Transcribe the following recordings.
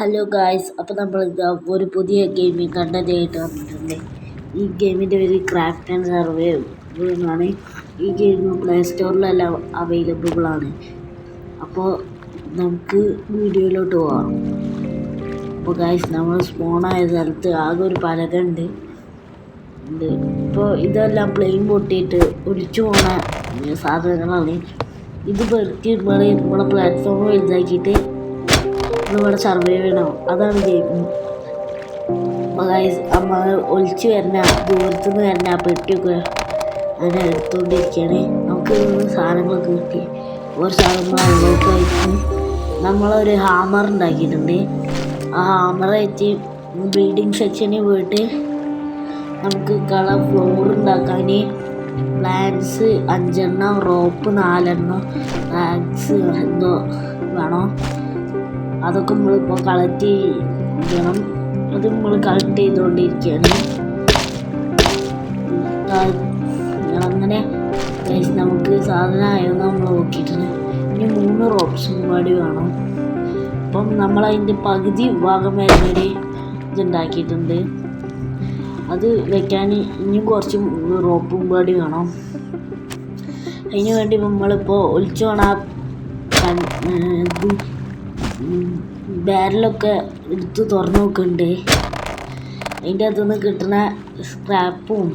Hello guys, അപ്പോൾ നമ്മൾ ഒരു പുതിയ ഗെയിമിംഗ് കണ്ടന്റ് ആയിട്ട് വന്നിട്ടുണ്ട്. ഈ ഗെയിമിൻ്റെ പേര് ക്രാഫ്റ്റ് ആൻഡ് സർവൈവ് എന്നാണ്. ഈ ഗെയിം പ്ലേ സ്റ്റോറിലെല്ലാം അവൈലബിൾ ആണ്. അപ്പോൾ നമുക്ക് വീഡിയോയിലോട്ട് പോകാം. അപ്പോൾ ഗായ്സ്, നമ്മൾ സ്പോണായ സ്ഥലത്ത് ആകെ ഒരു പലക ഉണ്ട്. ഇപ്പോൾ ഇതെല്ലാം പ്ലെയിൻ പൊട്ടിയിട്ട് ഒലിച്ചു പോണ സാധനങ്ങളാണ്. ഇത് പെറുക്കി നമ്മളെ പ്ലാറ്റ്ഫോം വലുതാക്കിയിട്ട് ഇവിടെ സർവൈവ് ചെയ്യണം. അതാണ് ഗെയിം. അമ്മ ഒലിച്ച് വരുന്ന ദൂരത്തുനിന്ന് വരുന്ന ആ പെട്ടിയൊക്കെ അതിനെ എടുത്തുകൊണ്ടിരിക്കുകയാണ്. നമുക്ക് സാധനങ്ങളൊക്കെ കിട്ടി. ഒരു സാധനങ്ങൾ അതിലേക്ക് വെച്ച് നമ്മളൊരു ഹാമർ ഉണ്ടാക്കിയിട്ടുണ്ട്. ആ ഹാമർ വെച്ച് ബിൽഡിംഗ് സെക്ഷനിൽ പോയിട്ട് നമുക്ക് കളർ ഫ്ലോർ ഉണ്ടാക്കാൻ പ്ലാൻസ് 5 എണ്ണം, റോപ്പ് 4 എണ്ണം, റാഗ്സ് എന്തോ വേണം. അതൊക്കെ നമ്മളിപ്പോൾ കളക്ട് ചെയ്യണം. അത് നമ്മൾ കളക്ട് ചെയ്തുകൊണ്ടിരിക്കുകയാണ്. അങ്ങനെ നമുക്ക് സാധനമായെന്ന് നമ്മൾ നോക്കിയിട്ടുണ്ട്. ഇനി 3 റോപ്സും കൂടി വേണം. അപ്പം നമ്മളതിൻ്റെ പകുതി ഭാഗം വരുന്നൊരു ഇതുണ്ടാക്കിയിട്ടുണ്ട്. അത് വെക്കാൻ ഇനിയും കുറച്ച് റോപ്പും കൂടി വേണം. അതിന് വേണ്ടി നമ്മളിപ്പോൾ ഒലിച്ചു പോണ ബാരലൊക്കെ എടുത്ത് തുറന്നു നോക്കുന്നുണ്ട്. അതിൻ്റെ അകത്തുനിന്ന് കിട്ടുന്ന സ്ക്രാപ്പും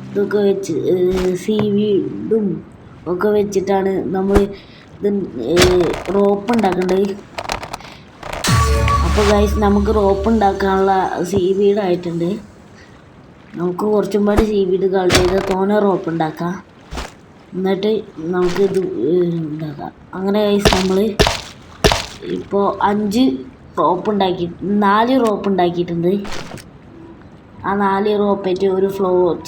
ഇതൊക്കെ വെച്ച് സീവീഡും ഒക്കെ വെച്ചിട്ടാണ് നമ്മൾ ഇത് റോപ്പ് ഉണ്ടാക്കേണ്ടത്. അപ്പോൾ ഗൈസ്, നമുക്ക് റോപ്പ് ഉണ്ടാക്കാനുള്ള സീവീഡായിട്ടുണ്ട്. നമുക്ക് കുറച്ചും പാടി സീവീഡ് കളക്ട് ചെയ്ത് തോനെ റോപ്പ് ഉണ്ടാക്കാം. എന്നിട്ട് നമുക്ക് ഇത് ഉണ്ടാക്കാം. അങ്ങനെ ഗൈസ്, നമ്മൾ ഇപ്പോൾ 4 റോപ്പ് ഉണ്ടാക്കിയിട്ടുണ്ട്. ആ 4 റോപ്പായിട്ട് ഒരു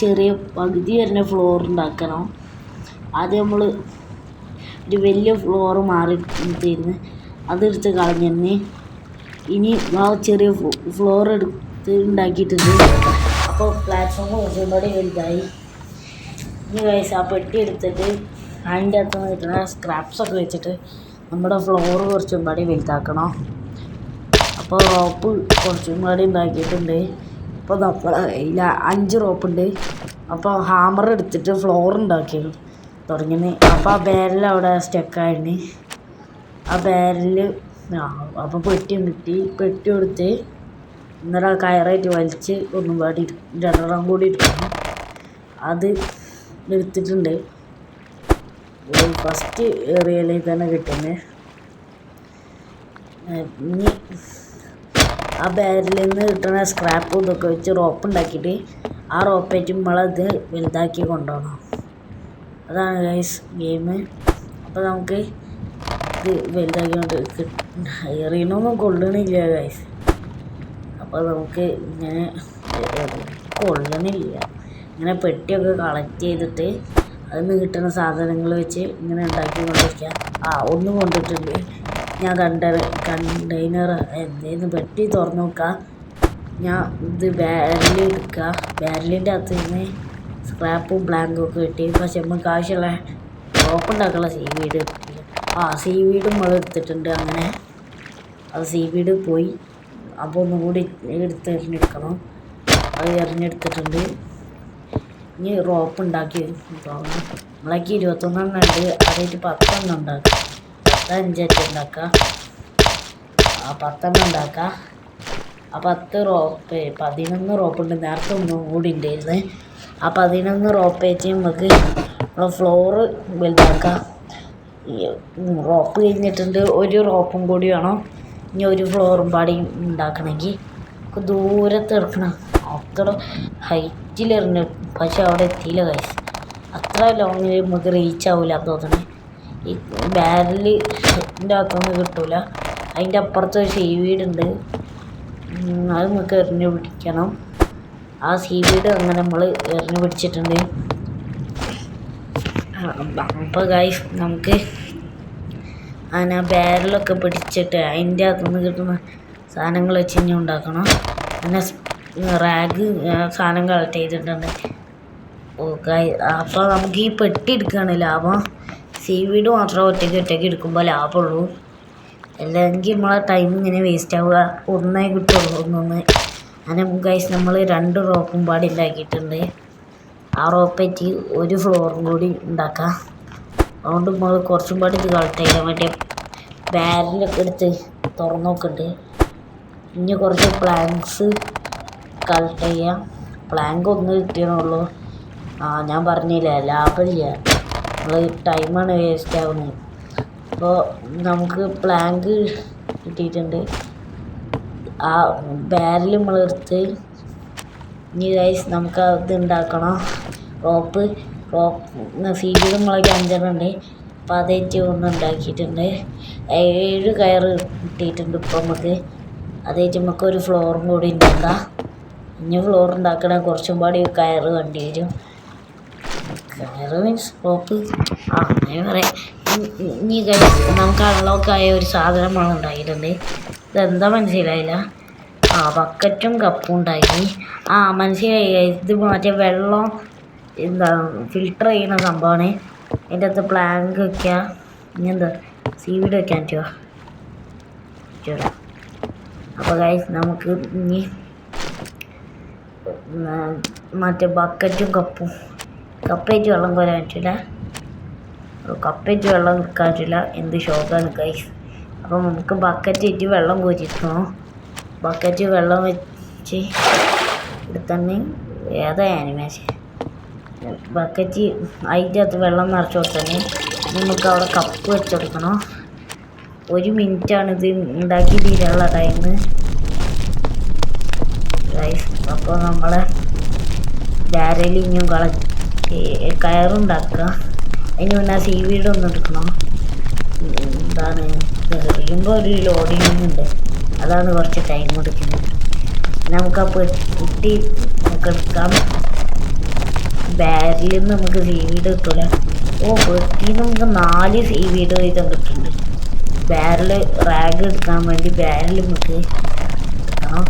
ചെറിയ പകുതി വരുന്ന ഫ്ലോർ ഉണ്ടാക്കണം. ആദ്യം നമ്മൾ ഒരു വലിയ ഫ്ലോർ മാറി തരുന്നു, അതെടുത്ത് കളഞ്ഞിരുന്നു. ഇനി ആ ചെറിയ ഫ്ലോർ എടുത്ത് ഉണ്ടാക്കിയിട്ടുണ്ട്. അപ്പോൾ പ്ലാറ്റ്ഫോം കുറച്ചുകൂടി വലുതായി. ഇനി ഗൈസ്, ആ പെട്ടി എടുത്തിട്ട് അതിൻ്റെ അകത്ത് കിട്ടുന്ന സ്ക്രാപ്സൊക്കെ വെച്ചിട്ട് നമ്മുടെ ഫ്ലോർ കുറച്ചും കൂടി വലുതാക്കണം. അപ്പോൾ റോപ്പ് കുറച്ചും കൂടി ഉണ്ടാക്കിയിട്ടുണ്ട്. അപ്പോൾ നമ്മൾ കയ്യിൽ 5 റോപ്പുണ്ട്. അപ്പോൾ ഹാമർ എടുത്തിട്ട് ഫ്ലോർ ഉണ്ടാക്കി തുടങ്ങിയത്. അപ്പോൾ ആ ബാരൽ അവിടെ സ്റ്റക്കായിരുന്നു. ആ ബാരൽ അപ്പോൾ പെട്ടിയും കിട്ടി. പെട്ടി കൊടുത്ത് ഇന്നലെ കയറായിട്ട് വലിച്ച് ഒന്നും പാടി 2 കൂടി എടുക്കണം. അത് എടുത്തിട്ടുണ്ട്. ഫസ്റ്റ് ഏറിയയിൽ തന്നെ കിട്ടുന്നത്. ഇനി ആ ബാരലിൽ നിന്ന് കിട്ടുന്ന സ്ക്രാപ്പും ഇതൊക്കെ വെച്ച് റോപ്പ് ഉണ്ടാക്കിയിട്ട് ആ റോപ്പേറ്റ് നമ്മളത് വലുതാക്കി കൊണ്ടുപോകണം. അതാണ് ഗൈസ് ഗെയിം. അപ്പോൾ നമുക്ക് ഇത് വലുതാക്കിക്കൊണ്ട് എറിയണമൊന്നും കൊള്ളണില്ല ഗൈസ്. അപ്പോൾ നമുക്ക് ഇങ്ങനെ കൊള്ളണില്ല. ഇങ്ങനെ പെട്ടിയൊക്കെ കളക്ട് ചെയ്തിട്ട് അതിൽ നിന്ന് കിട്ടുന്ന സാധനങ്ങൾ വെച്ച് ഇങ്ങനെ ഉണ്ടാക്കിക്കൊണ്ടിരിക്കുക. ഒന്ന് കൊണ്ടിട്ടുണ്ട്. ഞാൻ കണ്ടെയ്നർ എന്തേന്ന് പെട്ടി തുറന്ന് നോക്കുക. ഞാൻ ഇത് ബാരൽ എടുക്കുക. ബാരലിൻ്റെ അകത്ത് നിന്ന് സ്ക്രാപ്പും ബ്ലാങ്കും ഒക്കെ കിട്ടി. പക്ഷെ നമുക്ക് ആവശ്യമുള്ള റോപ്പ് ഉണ്ടാക്കാനുള്ള സീവീഡ് കിട്ടില്ല. സീവീഡും നമ്മൾ എടുത്തിട്ടുണ്ട്. അങ്ങനെ അത് സീവീഡ് പോയി. അപ്പോൾ ഒന്നും കൂടി എറിഞ്ഞെടുക്കണം. അത് എറിഞ്ഞെടുത്തിട്ടുണ്ട്. ഇനി റോപ്പ് ഉണ്ടാക്കി നമ്മളേക്ക് 21 എണ്ണം ഉണ്ട്. അതായിട്ട് 10 എണ്ണം ഉണ്ടാക്കുക. 5 ഉണ്ടാക്കുക. 10 എണ്ണം ഉണ്ടാക്കുക. 10 റോപ്പ് 11 റോപ്പുണ്ട്. നേരത്തെ ഒന്നും കൂടി ഉണ്ടായിരുന്നു. 11 റോപ്പ് വെച്ച് നമുക്ക് ഫ്ലോറ് വലുതാക്കാം. റോപ്പ് കഴിഞ്ഞിട്ടുണ്ട്. ഒരു റോപ്പും കൂടി വേണം. ഇനി ഒരു ഫ്ലോറും പാടി ഉണ്ടാക്കണമെങ്കിൽ ദൂരത്ത് എടുക്കണം. അത്ര ഹൈറ്റിലെറിഞ്ഞു. പക്ഷെ അവിടെ എത്തിയില്ല ഗൈസ്. അത്ര ലോങ്ങിൽ നമുക്ക് റീച്ച് ആവില്ല തോന്നുന്നു. ഈ ബാരലിൻ്റെ അകത്തൊന്നും കിട്ടൂല. അതിൻ്റെ അപ്പുറത്ത് ഒരു സീവീഡ് ഉണ്ട്. അത് നമുക്ക് എറിഞ്ഞു പിടിക്കണം. ആ സീവീഡ് അങ്ങനെ നമ്മൾ എറിഞ്ഞു പിടിച്ചിട്ടുണ്ട്. അപ്പോൾ ഗൈസ്, നമുക്ക് അങ്ങനെ ബാരലൊക്കെ പിടിച്ചിട്ട് അതിൻ്റെ അകത്തുനിന്ന് കിട്ടുന്ന സാധനങ്ങൾ വെച്ച് ഇനി ഉണ്ടാക്കണം. അങ്ങനെ റാഗ് സാധനം കളക്ട് ചെയ്തിട്ടുണ്ട്. അപ്പോൾ നമുക്ക് ഈ പെട്ടി എടുക്കുകയാണ് ലാഭം. സീവീഡ് മാത്രം ഒറ്റയ്ക്ക് എടുക്കുമ്പോൾ ലാഭമുള്ളൂ. അല്ലെങ്കിൽ നമ്മളെ ടൈം ഇങ്ങനെ വേസ്റ്റ് ആവുക. ഒന്നേ കിട്ടുള്ളൂ, ഒന്നൊന്ന്. അങ്ങനെ ഗൈസ് നമ്മൾ 2 റോപ്പും പാടി ഉണ്ടാക്കിയിട്ടുണ്ട്. ആ റോപ്പേറ്റ് ഒരു ഫ്ലോറും കൂടി ഉണ്ടാക്കാം. അതുകൊണ്ട് നമ്മൾ കുറച്ചും പാടി ഇത് കളക്ട് ചെയ്യാൻ മറ്റേ ബാരലൊക്കെ എടുത്ത് തുറന്നു നോക്കുന്നുണ്ട്. ഇനി കുറച്ച് പ്ലാങ്ക്സ് കളക്ട് ചെയ്യാം. പ്ലാങ്ക് ഒന്ന് കിട്ടിയണുള്ളൂ. ഞാൻ പറഞ്ഞില്ല, ലാഭമില്ല, നമ്മൾ ടൈമാണ് വേസ്റ്റ് ആവുന്നത്. അപ്പോൾ നമുക്ക് പ്ലാങ്ക് കിട്ടിയിട്ടുണ്ട്. ആ ബാരൽ നമ്മളെടുത്ത് ഇനി ഗൈസ് നമുക്ക് ഇത് ഉണ്ടാക്കണം. റോപ്പ് സീഡ് നമ്മളൊക്കെ 5 ഉണ്ട്. അപ്പോൾ അതേറ്റ് ഒന്ന് ഉണ്ടാക്കിയിട്ടുണ്ട്. 7 കയറ് കിട്ടിയിട്ടുണ്ട്. ഇപ്പോൾ നമുക്ക് അതേറ്റ് നമുക്ക് ഒരു ഫ്ലോറും കൂടി ഉണ്ടാക്കാം. ഇനി ഫ്ലോർ ഉണ്ടാക്കണ കുറച്ചും പാടി കയറ് വേണ്ടി വരും. കയറ് മീൻസ് റോപ്പ്, അങ്ങനെ പറയാം. ഇനി ഗൈസ് നമുക്ക് അൺലോക്കായ ഒരു സാധനമാണ് ഉണ്ടാക്കിയിട്ടുണ്ട്. ഇതെന്താ മനസ്സിലായില്ല. ബക്കറ്റും കപ്പും ഉണ്ടാക്കി. മനസ്സിലായി. ഇത് മറ്റേ വെള്ളം എന്താ ഫിൽട്ടർ ചെയ്യുന്ന സംഭവമാണ്. അതിൻ്റെ അകത്ത് പ്ലാങ്ക് വയ്ക്കുക. ഇനി എന്താ സീവീഡ് വയ്ക്കാൻ പറ്റുമോ? അപ്പോൾ ഗൈസ് നമുക്ക് ഇനി മറ്റേ ബക്കറ്റും കപ്പേറ്റ് വെള്ളം കോരാൻ പറ്റില്ല. കപ്പേറ്റ് വെള്ളം നിൽക്കാൻ പറ്റില്ല. എന്ത് ഷോക്കാണ് ഗൈസ്. അപ്പോൾ നമുക്ക് ബക്കറ്റേറ്റ് വെള്ളം കോരിക്കണം. ബക്കറ്റ് വെള്ളം വെച്ച് എടുത്തന്നെ ഏതാ ആനിമേഷൻ. ബക്കറ്റ് അതിൻ്റെ അകത്ത് വെള്ളം നിറച്ച് കൊടുത്തന്നെ നമുക്ക് അവിടെ കപ്പ് വെച്ചെടുക്കണം. 1 മിനിറ്റാണ് ഇത് ഉണ്ടാക്കി തീരാനുള്ള ടൈം ഗൈസ്. അപ്പോൾ നമ്മളെ ബാരൽ ഇനിയും കയറുണ്ടാക്കുക. അതിന് മുന്നേ സീവീഡ് ഒന്ന് എടുക്കണം. എന്താണ് എറിയുമ്പോൾ ഒരു ലോഡിങ് ഉണ്ട്, അതാണ് കുറച്ച് ടൈം എടുക്കുന്നത്. നമുക്ക് ആ പെട്ടി നമുക്ക് എടുക്കാം. ബാരലിൽ നിന്ന് നമുക്ക് സീവീഡ് കിട്ടില്ല. പെട്ടിയിൽ നമുക്ക് 4 സീവീഡ് വീതം കിട്ടുന്നുണ്ട്. ബാരൽ റാഗ് എടുക്കാൻ വേണ്ടി ബാരൽ നമുക്ക് എടുക്കണം.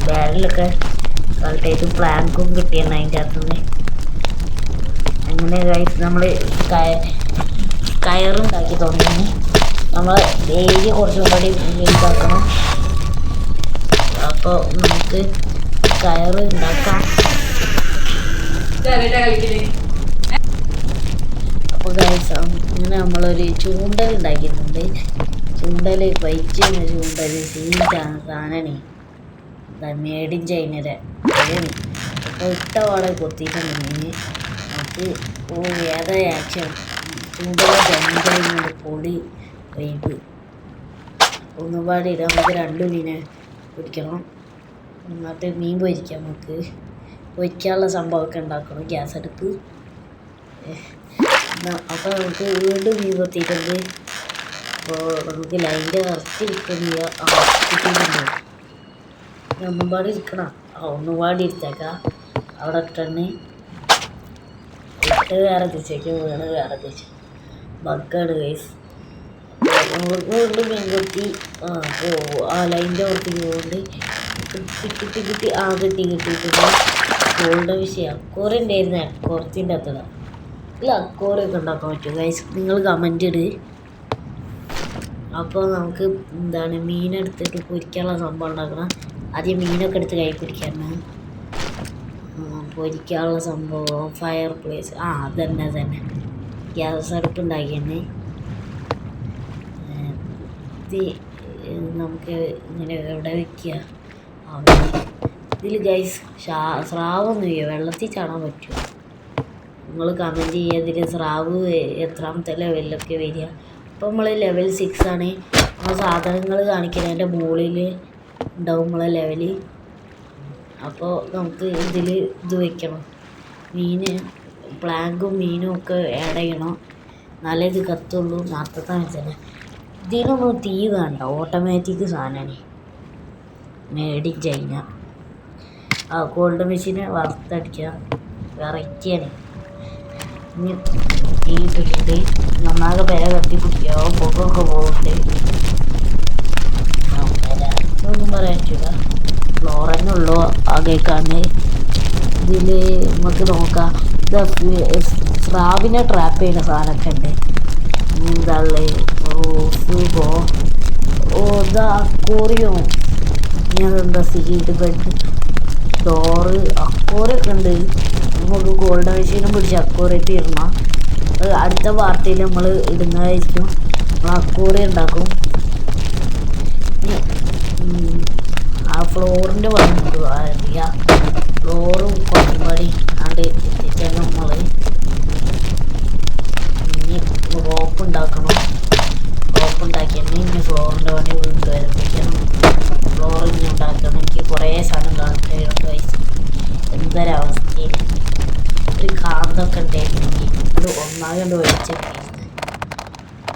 ബാരലൊക്കെ കളക്ട് ചെയ്ത് പ്ലാങ്കും കിട്ടിയാണ് അതിൻ്റെ അകത്തുനിന്ന്. അങ്ങനെ ഗൈസ് നമ്മൾ കയറുണ്ടാക്കി തുടങ്ങി. നമ്മൾ ഏരിയ കുറച്ചും കൂടി ഇതാക്കണം. അപ്പോൾ നമുക്ക് കയറ് ഉണ്ടാക്കാം. അപ്പോൾ ഗൈസ് അങ്ങനെ നമ്മളൊരു ചൂണ്ടൽ ഉണ്ടാക്കിയിട്ടുണ്ട്. ചൂണ്ടൽ വൈറ്റ് ചൂണ്ടൽ സാധനമാണ്. മേഡ് ഇൻ ചൈനയുടെ അപ്പോൾ ഇട്ട പാടെ കൊത്തിയിട്ടുണ്ട് മീന്. നമുക്ക് ഏതാ ആക്ഷൻ ചൂണ്ടൽ ജമ്പ് പൊടി വൈബ് ഒന്നുപാടി ഇടാം. നമുക്ക് 2 മീനെ പൊരിക്കണം. എന്നിട്ട് മീൻ പൊരിക്കാം. നമുക്ക് പൊരിക്കാനുള്ള സംഭവമൊക്കെ ഉണ്ടാക്കണം. ഗ്യാസ് അടുപ്പ്. അപ്പോൾ നമുക്ക് വീണ്ടും മീൻ കൊത്തിയിട്ടുണ്ട്. അപ്പോൾ നമുക്ക് ലൈൻ്റെ കറക്റ്റ് കിട്ടുന്നില്ല. കിട്ടിയിട്ടുണ്ട്. ഒന്നുപാടി ഇരിക്കണം. ഒന്നുപാടി ഇരുത്തേക്കാം. അവിടെ ഇട്ടണ്ണി ഇട്ട് വേറെ തിരിച്ചേക്ക് വീണ് വേറെ തിരിച്ചു ബഗ്ഗാണ് ഗൈസ്. വീണ്ടും മീൻ കൊത്തി ലൈൻ്റെ പുറത്തേക്ക് പോകുന്നുണ്ട്. കിട്ടി കിട്ടിയിട്ടുണ്ട്. ഗോൾഡ് വിഷയം അക്കോറി ഉണ്ടായിരുന്നേ. കുറത്തിൻ്റെ അകത്തട ഇല്ല, അക്കോറിയൊക്കെ ഉണ്ടാക്കാൻ പറ്റും ഗൈസ്. നിങ്ങൾ കമൻ്റ് ഇട്. അപ്പോൾ നമുക്ക് എന്താണ് മീനെടുത്തിട്ട് പൊരിക്കാനുള്ള സംഭവം ഉണ്ടാക്കണം. ആദ്യം മീനൊക്കെ എടുത്ത് കൈ പിടിക്കാണ്. പൊരിക്കാനുള്ള സംഭവം ഫയർ പ്ലേസ് അതന്നെ ഗ്യാസ് അടുപ്പ് ഉണ്ടാക്കിയാണ്. നമുക്ക് ഇങ്ങനെ എവിടെ വയ്ക്കുക. ഇതിൽ ഗൈസ് സ്രാവൊന്നും ചെയ്യുക. വെള്ളത്തിൽ ചാടാൻ പറ്റുമോ? നിങ്ങൾ കമൻറ്റ് ചെയ്യുക. ഇതിൽ സ്രാവ് എത്രാമത്തെ ലെവലിലൊക്കെ വരിക. ഇപ്പോൾ നമ്മൾ ലെവൽ 6 ആണ്. ആ സാധനങ്ങൾ കാണിക്കുന്നതിൻ്റെ മുകളിൽ ഉണ്ടാവും നമ്മളെ ലെവല്. അപ്പോൾ നമുക്ക് ഇതിൽ ഇത് വയ്ക്കണം. പ്ലാങ്കും മീനും ഒക്കെ ആഡ് ചെയ്യണം. എന്നാലേ ഇത് കത്തുള്ളൂ. നേരത്തെ തന്നെ ഇതിനൊന്നും തീ വേണ്ട. ഓട്ടോമാറ്റിക് സാധനമാണ്. Made in China. ഗോൾഡ് മെഷീന് വറുത്തടിക്കുക. വെറൈറ്റിയാണ്. ഇനി തീ ഇട്ടിട്ടുണ്ട്. നന്നാകെ പെര കത്തി പിടിക്കുക. പുകയൊക്കെ പോകുന്നുണ്ട്. ഒന്നും പറയാൻ പറ്റില്ല. ഫ്ലോറന്നെ ഉള്ളൂ ആകേക്കാണ്. ഇതിൽ നമുക്ക് നോക്കാം. ഇത് സ്രാവിനെ ട്രാപ്പ് ചെയ്യുന്ന സാധനമൊക്കെ ഉണ്ട്. എന്താ ഓ ഇതാ അക്കൂറിയോ ഞാൻ എന്താ സീഡ് ബെഡ് ഡോറ് അക്കോറൊക്കെ ഉണ്ട്. നമുക്ക് ഗോൾഡ് മെഷീനും പിടിച്ച് അക്കോറി തീർന്നാൽ അത് അടുത്ത പാർട്ടിയിൽ നമ്മൾ ഇടുന്നതായിരിക്കും. നമ്മൾ അക്കോറി ഉണ്ടാക്കും. ആ ഫ്ലോറിൻ്റെ പണി നമുക്ക് അറിയാം. ഫ്ലോറും കൊണ്ടുപടി ആണ്ട് എത്തിച്ചാൽ നമ്മൾ ഇനി റോപ്പ് ഉണ്ടാക്കണം. റോപ്പ് ഉണ്ടാക്കിയാൽ ഇനി ഫ്ലോറിൻ്റെ പണി വീണ്ടും വരുമ്പോഴേക്കും ഫ്ലോർ ഇനി ഉണ്ടാക്കണം. എനിക്ക് കുറേ സാധനം കഴിയുന്നുണ്ട്. എന്തൊരവസ്ഥയിൽ ഒരു കാന്തൊക്കെ ഉണ്ടായിരുന്നെങ്കിൽ ഇത് ഒന്നാകണ്ട് വലിച്ചിരിക്കുന്നത്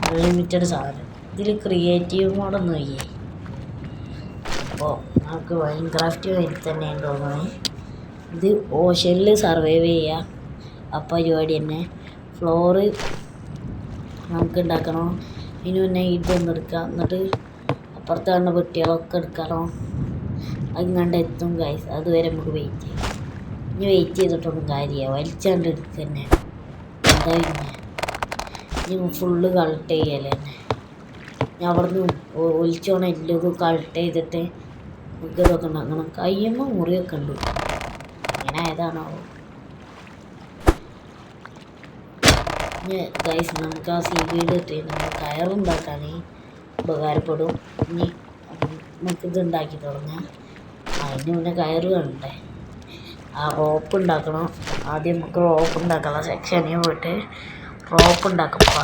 അൺലിമിറ്റഡ് സാധനം. ഇതിൽ ക്രിയേറ്റീവ് മോഡൊന്നും ഇല്ലേ? അപ്പോൾ നമുക്ക് മൈൻക്രാഫ്റ്റ് വരി തന്നെയാണ് തോന്നുന്നത്. ഇത് ഓഷനിൽ സർവൈവ് ചെയ്യുക ആ പരിപാടി തന്നെ. ഫ്ലോറ് നമുക്ക് ഉണ്ടാക്കണം. ഇതിന് മുന്നേ ഇതൊന്നും എടുക്കാം. എന്നിട്ട് അപ്പുറത്ത് കാണുന്ന പെട്ടികളൊക്കെ എടുക്കണം. അത് എത്തും ഗൈസ്. അതുവരെ നമുക്ക് വെയിറ്റ് ചെയ്യാം. ഇനി വെയിറ്റ് ചെയ്തിട്ടൊന്നും കാര്യമില്ല. വലിച്ചാണ്ട് എടുക്കുക തന്നെ. എന്താ ഇനി ഫുള്ള് കളക്ട് ചെയ്യല്ലേ തന്നെ. ഞാൻ അവിടെ നിന്ന് ഒലിച്ചോണം എല്ലതും കളക്ട് ചെയ്തിട്ട് നമുക്ക് ഇതൊക്കെ ഉണ്ടാക്കണം. കയ്യുമ്പോൾ മുറിയൊക്കെ ഉണ്ട്. അങ്ങനെ ആയതാണോ? ഇനി ഗൈസ് നമുക്ക് ആ സീവീഡ് ഇട്ട് നമ്മൾ കയറുണ്ടാക്കാൻ ഉപകാരപ്പെടും. ഇനി നമുക്കിത് ഉണ്ടാക്കി തുടങ്ങാം. അതിന് മുന്നേ കയറ് വേണ്ടേ? ആ റോപ്പ് ഉണ്ടാക്കണം. ആദ്യം നമുക്ക് റോപ്പ് ഉണ്ടാക്കാനുള്ള സെക്ഷനിൽ പോയിട്ട് റോപ്പ് ഉണ്ടാക്കും. അപ്പോൾ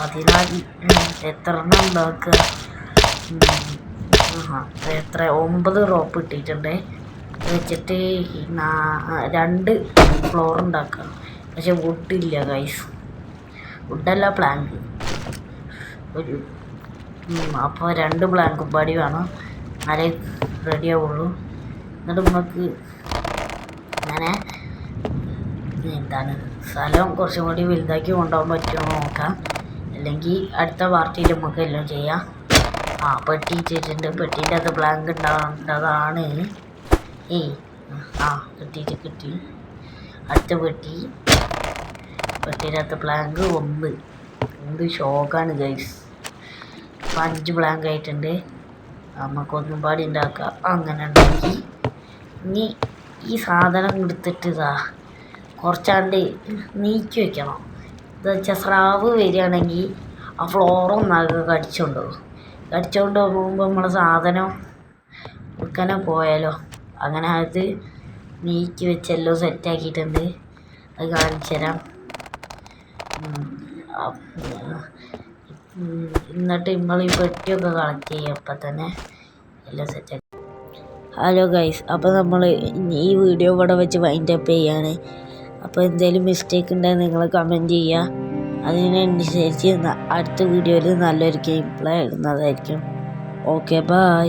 എത്ര എണ്ണം ഉണ്ടാക്കുക? എത്ര 9 റോപ്പ് ഇട്ടിട്ടുണ്ട്. വെച്ചിട്ട് 2 ഫ്ലോർ ഉണ്ടാക്കുക. പക്ഷെ വുഡില്ല ഗൈസ്. വുഡല്ല പ്ലാങ്ക്. അപ്പോൾ 2 പ്ലാങ്കും പടി വേണം. എന്നാലേ റെഡി ആവുള്ളൂ. എന്നിട്ട് നമുക്ക് അങ്ങനെ എന്താണ് സ്ഥലം കുറച്ചും കൂടി വലുതാക്കി കൊണ്ടുപോകാൻ പറ്റുമോ നോക്കാം. അല്ലെങ്കിൽ അടുത്ത പാർട്ടിയിൽ നമുക്ക് എല്ലാം ചെയ്യാം. പെട്ടി ഇട്ടിട്ടുണ്ട്. പെട്ടീൻ്റെ അകത്ത് ബ്ലാങ്ക് ഉണ്ടാകേണ്ടതാണ്. കിട്ടി. അടുത്ത പെട്ടീൻ്റെ അകത്ത് ബ്ലാങ്ക് 1. എന്ത് ഷോക്കാണ് ഗൈസ്. 5 ബ്ലാങ്ക് ആയിട്ടുണ്ട്. നമുക്കൊന്നും പാടി ഉണ്ടാക്കാം. അങ്ങനെ ഉണ്ടാക്കി ഇനി ഈ സാധനം എടുത്തിട്ട് കുറച്ചാണ്ട് നീക്കി വെക്കണം. എന്താ വെച്ചാൽ സ്രാവ് വരികയാണെങ്കിൽ ആ ഫ്ലോറൊന്നാകെ കടിച്ചുകൊണ്ട് പോകുമ്പോൾ നമ്മളെ സാധനം വിൽക്കാനെ പോയാലോ. അങ്ങനെ അത് നീക്കി വെച്ചെല്ലാം സെറ്റാക്കിയിട്ടുണ്ട്. അത് കാണിച്ചു തരാം. എന്നിട്ട് നമ്മൾ ഈ പെട്ടിയൊക്കെ കളക്ട് ചെയ്യുക. അപ്പം തന്നെ എല്ലാം സെറ്റാക്കി. ഹലോ ഗൈസ്, അപ്പോൾ നമ്മൾ ഈ വീഡിയോ ഇവിടെ വെച്ച് വൈൻഡ് അപ്പ് ചെയ്യാണ്. അപ്പോൾ എന്തെങ്കിലും മിസ്റ്റേക്ക് ഉണ്ടെങ്കിൽ നിങ്ങൾ കമൻറ്റ് ചെയ്യുക. അതിനനുസരിച്ച് അടുത്ത വീഡിയോയിൽ നല്ലൊരു ഗെയിം പ്ലേ ഇടുന്നതായിരിക്കും. Okay, by.